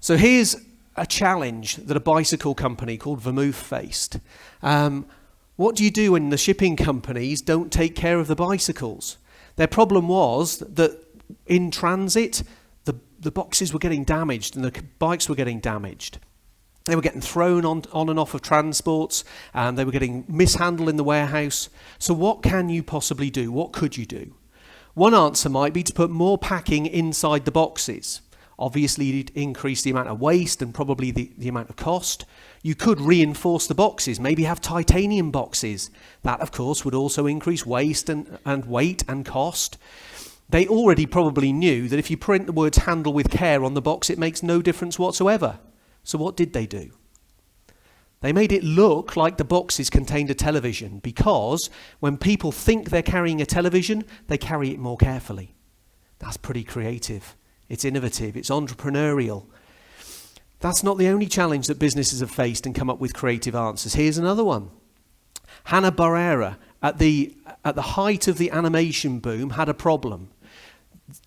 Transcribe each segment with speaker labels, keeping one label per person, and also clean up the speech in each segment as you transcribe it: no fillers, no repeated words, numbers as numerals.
Speaker 1: So here's a challenge that a bicycle company called Vermouth faced. What do you do when the shipping companies don't take care of the bicycles? Their problem was that in transit, the boxes were getting damaged and the bikes were getting damaged. They were getting thrown on and off of transports, and they were getting mishandled in the warehouse. So what can you possibly do? What could you do? One answer might be to put more packing inside the boxes. Obviously, you'd increase the amount of waste and probably the amount of cost. You could reinforce the boxes, maybe have titanium boxes. That, of course, would also increase waste and weight and cost. They already probably knew that if you print the words "handle with care" on the box, it makes no difference whatsoever. So what did they do? They made it look like the boxes contained a television, because when people think they're carrying a television, they carry it more carefully. That's pretty creative. It's innovative. It's entrepreneurial. That's not the only challenge that businesses have faced and come up with creative answers. Here's another one. Hanna-Barbera, at the height of the animation boom, had a problem.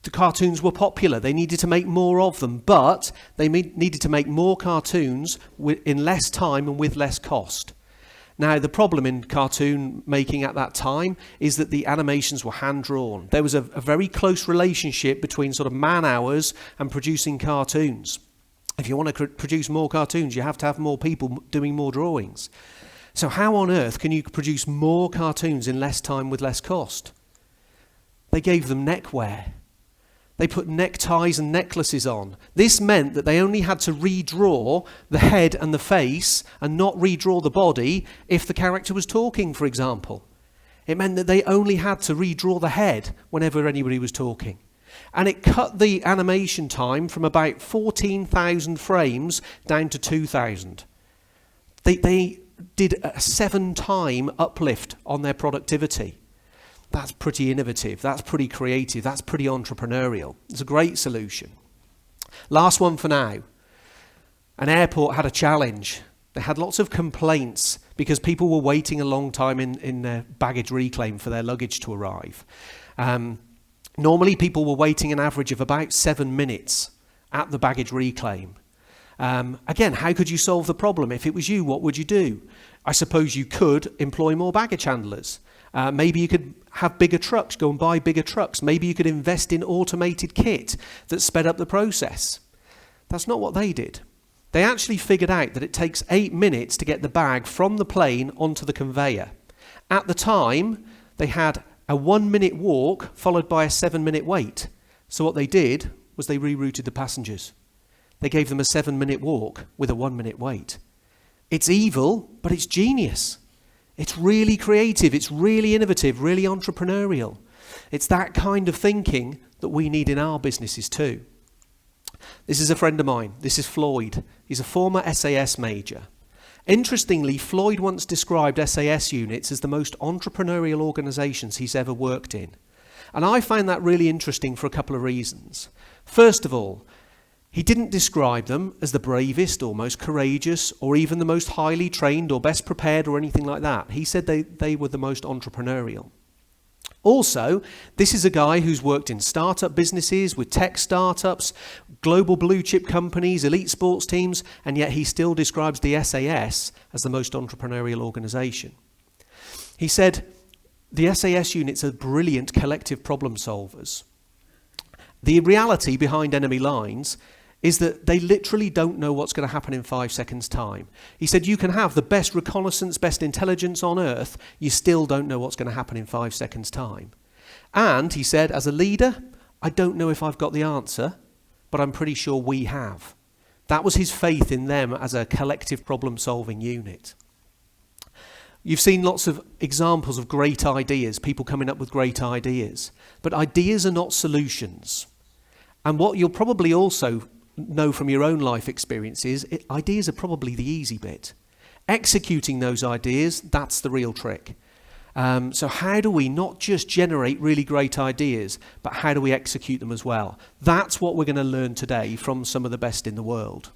Speaker 1: The cartoons were popular. They needed to make more of them, but they needed to make more cartoons in less time and with less cost. Now, the problem in cartoon making at that time is that the animations were hand-drawn. There was a very close relationship between sort of man-hours and producing cartoons. If you want to produce more cartoons, you have to have more people doing more drawings. So how on earth can you produce more cartoons in less time with less cost? They gave them neckwear. They put neckties and necklaces on. This meant that they only had to redraw the head and the face and not redraw the body if the character was talking, for example. It meant that they only had to redraw the head whenever anybody was talking. And it cut the animation time from about 14,000 frames down to 2,000. They did a 7-time uplift on their productivity. That's pretty innovative, that's pretty creative, that's pretty entrepreneurial. It's a great solution. Last one for now. An airport had a challenge. They had lots of complaints because people were waiting a long time in their baggage reclaim for their luggage to arrive. Normally people were waiting an average of about 7 minutes at the baggage reclaim. Again, how could you solve the problem? If it was you, what would you do? I suppose you could employ more baggage handlers. Maybe you could have bigger trucks, go and buy bigger trucks. Maybe you could invest in automated kit that sped up the process. That's not what they did. They actually figured out that it takes 8 minutes to get the bag from the plane onto the conveyor. At the time, they had a 1-minute walk followed by a 7-minute wait. So what they did was they rerouted the passengers. They gave them a 7-minute walk with a 1-minute wait. It's evil, but it's genius. It's really creative, it's really innovative, really entrepreneurial. It's that kind of thinking that we need in our businesses too. This is a friend of mine. This is Floyd. He's a former SAS major. Interestingly, Floyd once described SAS units as the most entrepreneurial organisations he's ever worked in. And I find that really interesting for a couple of reasons. First of all, he didn't describe them as the bravest or most courageous or even the most highly trained or best prepared or anything like that. He said they were the most entrepreneurial. Also, this is a guy who's worked in startup businesses, with tech startups, global blue chip companies, elite sports teams, and yet he still describes the SAS as the most entrepreneurial organisation. He said, the SAS units are brilliant collective problem solvers. The reality behind enemy lines is that they literally don't know what's going to happen in 5 seconds' time. He said you can have the best reconnaissance, best intelligence on earth, you still don't know what's going to happen in 5 seconds' time. And he said, as a leader, I don't know if I've got the answer, but I'm pretty sure we have. That was his faith in them as a collective problem-solving unit. You've seen lots of examples of great ideas, people coming up with great ideas. But ideas are not solutions. And what you'll probably also know from your own life experiences, ideas are probably the easy bit. Executing those ideas, that's the real trick. So how do we not just generate really great ideas, but how do we execute them as well? That's what we're going to learn today from some of the best in the world.